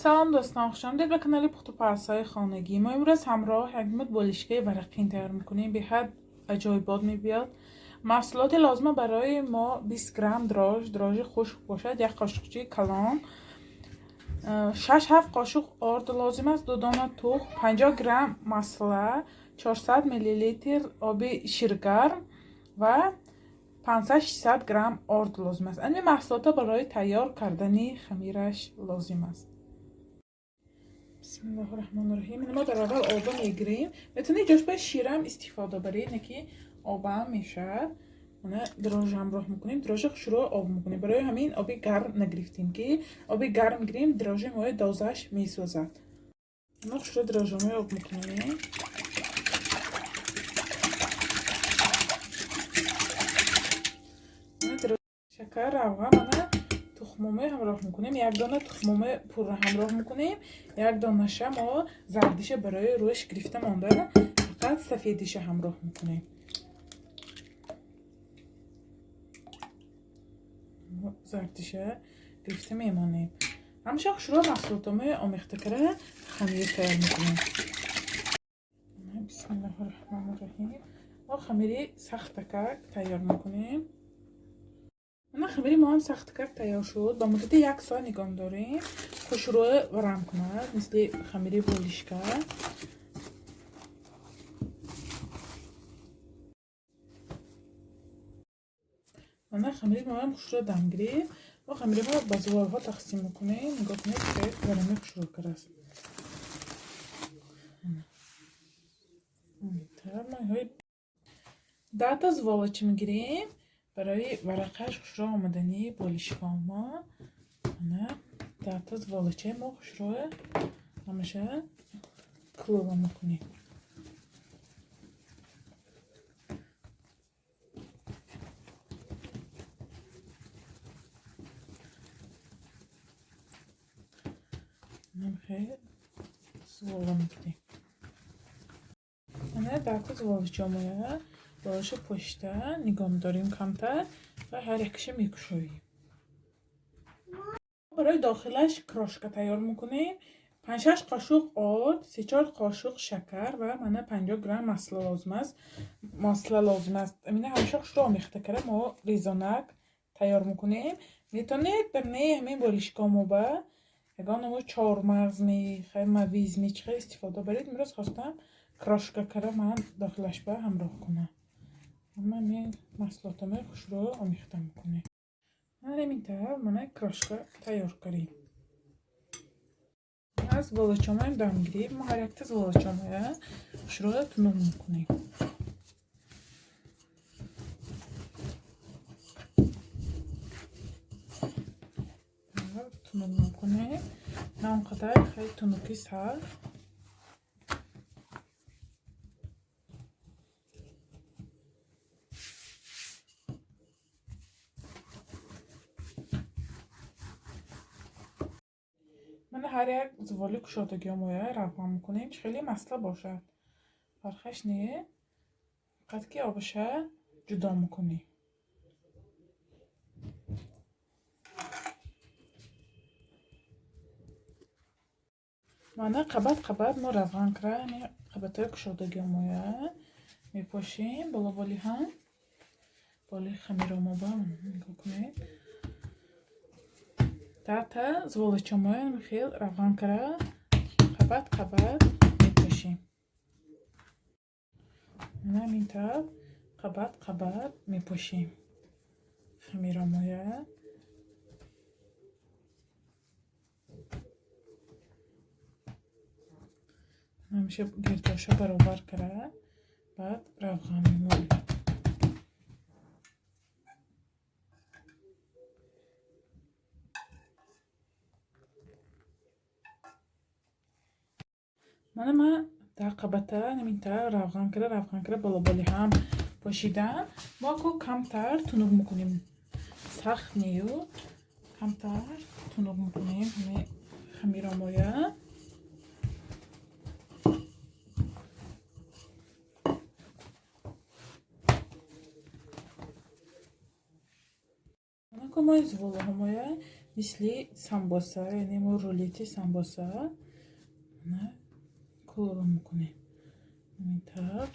سلام دوستان، خوش آمدید به کانال پخت و پرس‌های خانگی. ما امروز همراه یک مدت بالشکه ورقین تیار میکنیم. به حد عجایبات میبیاد. محصولات لازمه برای ما 20 گرم دراژ خشک باشد، یک قاشقچه کلان، 6-7 قاشق آرد لازم است، 2 دانه تخم، 50 گرم مساله، 400 میلی لیتر آب شیرگرم و 500-600 گرم آرد لازم است. این محصولات برای تیار کردن خمیرش لازم است. بسم الله الرحمن الرحیم. ما در اول آب میگیریم. میتونید جاش به شیرم استفاده برید، نکی آب هم میشه. اون دراژ همراه میکنیم. دراژ شروع آب میکنیم. برای همین آب گرم نگرفتیم که آب گرم گیریم دراژ ما دازش میسوزد. ما شروع دراژ ما آب میکنیم. شکر روغن تخمه همراه میکنیم. یک دانه تخمه پور همراه میکنیم. یک دانه ما زردیش برای روش گرفته مانده، فقط سفیدیش همراه میکنیم. زردیش گرفته میمانیم. همشه شروع محصولاتمه آمیخته کرده خمیر تیار میکنیم. بسم الله الرحمن الرحیم. ما خمیری سخت کک تیار میکنیم. خمیری ما هم سخت کک تیار شد. با مدت 1 ساعت نگاه داریم که شروع ورم کند، مثل خمیری بالشکه. خمیری ما هم شروع دم گرفت. ما خمیری ما با زوال ها تقسیم میکنیم. نگاه کنید که ورمی شروع کرده است. ده تا زوالچی میگیریم برای ورقش شروع آمدنی بالشکه ما. 10 تا زوالچه ما شروع همشه کلوب میکنیم. خیلی زوال میکنیم. 10 تا زوالچه ما باش پشته نگاه داریم کمتر و هر یکش میکشویم. برای داخلش کراشکه تیار میکنیم. 5-6 قاشق آرد، 3-4 قاشق شکر و من 50 گرم مساله لازم است. امینه همیشه شروع آمیخته کرده ما ریزانک تیار میکنیم. میتونید در نه همین بالشکه ما با یگان ما 4 مغز میخواه مویز میچخه استفاده برید. میروز خواستم کراشکه کرده من داخلش با همراه کنم. اما من محصولاتمه شروع آمیخته میکنیم. همین طرح من کراشکه تیار کردیم. از زوالچامه دم گیریم. ما هر یک تا زوالچامه شروع تنوع میکنیم. تنوع میکنیم. نه اونقدر خیلی تنوکی سر. من هر یک زوالی کشادگی مایه روغن میکنیم. خیلی مسئله باشد فرخش نیه. قد که آبشه جدا میکنیم. من قبط ما روغن کرده قبط های کشادگی مایه میپاشیم. بالا بالی هم بالی خمیر ما با نگاه کنید. تا زوالچامه خیلی روغن کرده قبط میپاشیم. همین طرح قبط میپاشیم خمیر مایه. همیشه گرداشا برابر کرده بعد روغن میمونیم. من در قبطه همین طرح روغن کرده بالا بالی هم پاشیدم. ما که کمتر تنوع میکنیم. سخت نیو کمتر تنوع میکنیم همین خمیر مایه. ما زوال مایه مثل سامبوسا، یعنی ما رولیتی سامبوسا نه کلوب میکنیم اینطور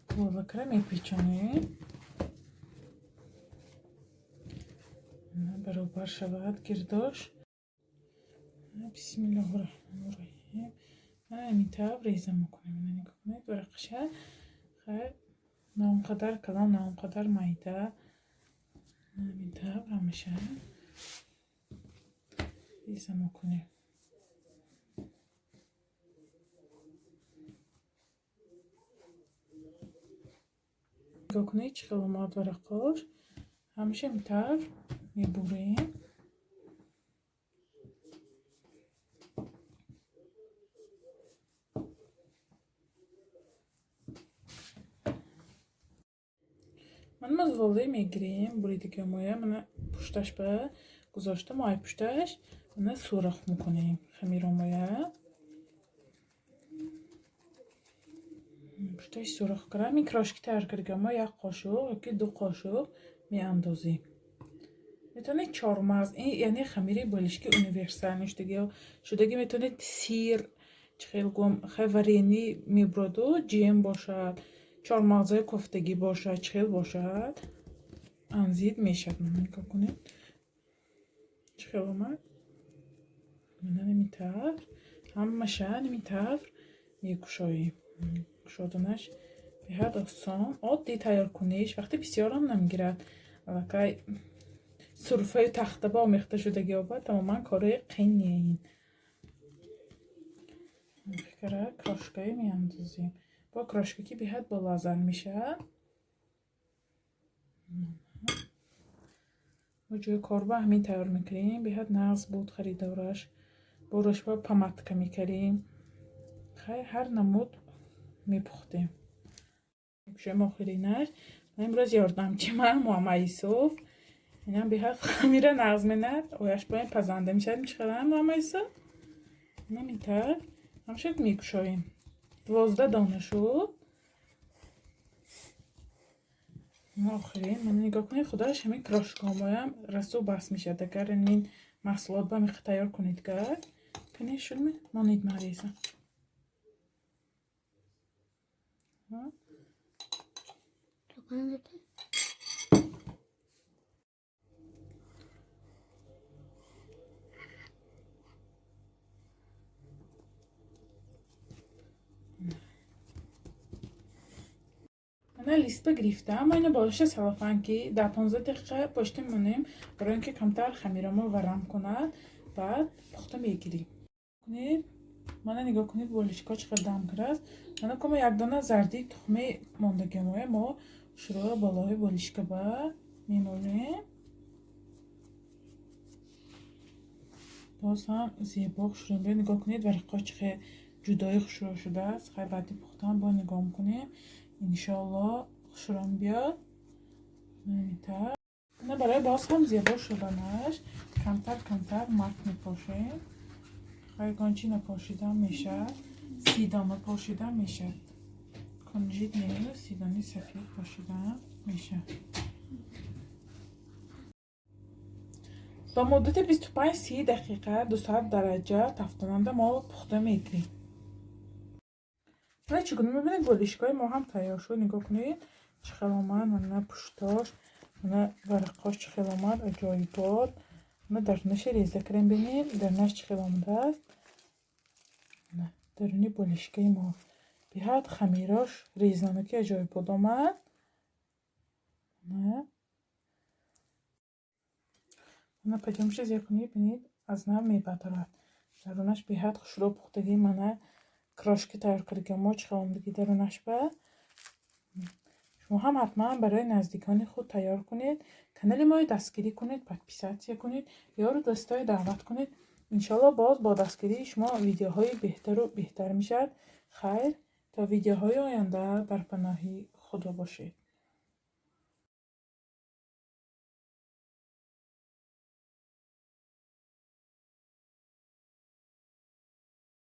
کلوب کرده میپیچونیم برابر شود گرداش. بسم الله الرحمن الرحیم. اینطور ریزه میکنیم. نگاه کنید ورقش خیلی ناونقدر کلان ناونقدر مایده اینطور همشه ریزه میکنیم. نگاه کنید چه خیلی ورقاش همیشه اینطور میبریم. من مزوالی میگیریم بریدگی مویه من پشتش به گذاشتم مای پشتش من سوراخ میکنیم خمیر مویه پشتش سوراخ کنم. این کراشکی تر کردم ما یک قاشق یکی دو قاشق می اندازیم. میتونید چهارمغز این یعنی خمیر بالشکی اونیورسال نشدگی شدگی میتونید سیر خیلی گم خیلی ورینی میبرد جیم باشد چهارمغزای کوفتگی باشد چخیل باشد انزید میشد. من نگاه کنید چخیل اومد من نمیتر همشه نمیتر میکشاییم. کشادنش به حد آسان عادی تیار کنیش وقتی بسیار هم نمیگیرد الکی سرفه تخته با میخته شدگی آباد تماما کاره قینیه. این فکره کراشکایی میاندازیم با کراشکی که به حد بلازن میشه و جوی کاربا همین تیار میکنیم. به حد نغز بود خریدارش برش با پاماتکا میکریم خیلی هر نمود میپختیم. شما آخرینش من امروز یاردمچی من محمد یوسف اینم به حد خمیر نغز میند اویش باید پزنده میشد میچخرم محمد یوسف اینم اینطور همشه میکشاییم. 12 دانه شد. آخرین من نگاه کنید خداش همین کراشکامایم رسو بس میشه اگر این محصولات با میخ تیار کنید کرد کنید شلمه مانید مریزه من لیست گرفتم ما اینو باشه سلافانکی در 15 دقیقه پشت منیم برای اینکه کمتر خمیرمو ورم کند بعد پخته میگیریم. کنید من نگاه کنید بولشکا چقدر دم کرد. من کم یک دانه زردی تخمه ماندگی ما شروع بالای بولشکا با میمونیم باز هم زیبا شروع به نگاه کنید ورقا چقدر جدای شروع شده است. خیلی بعدی پختم با نگاه میکنیم انشالله خوشرم بیاد. نمیتر نه برای باز هم زیبا شدنش کمتر مات میپاشیم. خیلی گانچی نپاشیدن میشه سیدانه پاشیدن میشه کنجید نیست سیدانی سفید پاشیدن میشه. با مدت 25-30 دقیقه 200 درجه تفتاننده ما پخته میگیریم. نه چگونه میبینید بولشکای ما هم تیار شد. نگاه کنید چخیل آمد من پشتاش من ورقاش چخیل آمد عجایبات من درونش ریزه کریم بینید درونش چخیل آمده است. درونی بولشکای ما به حد خمیراش ریزنمکی عجایبات آمد. من پجامش زیر کنید بینید از نم میبدرد درونش به حد خوشرو پختگی منه کراشکی تیار کردگی ما چخیل آمدگی درونش به شما هم حتما برای نزدیکان خود تیار کنید. کانال ما دستگیری کنید پادپیسات کنید یا رو دوستای دعوت کنید. انشالله باز با دستگیری شما ویدیوهای بهتر و بهتر میشد. خیر تا ویدیوهای آینده در پناهی خدا باشید.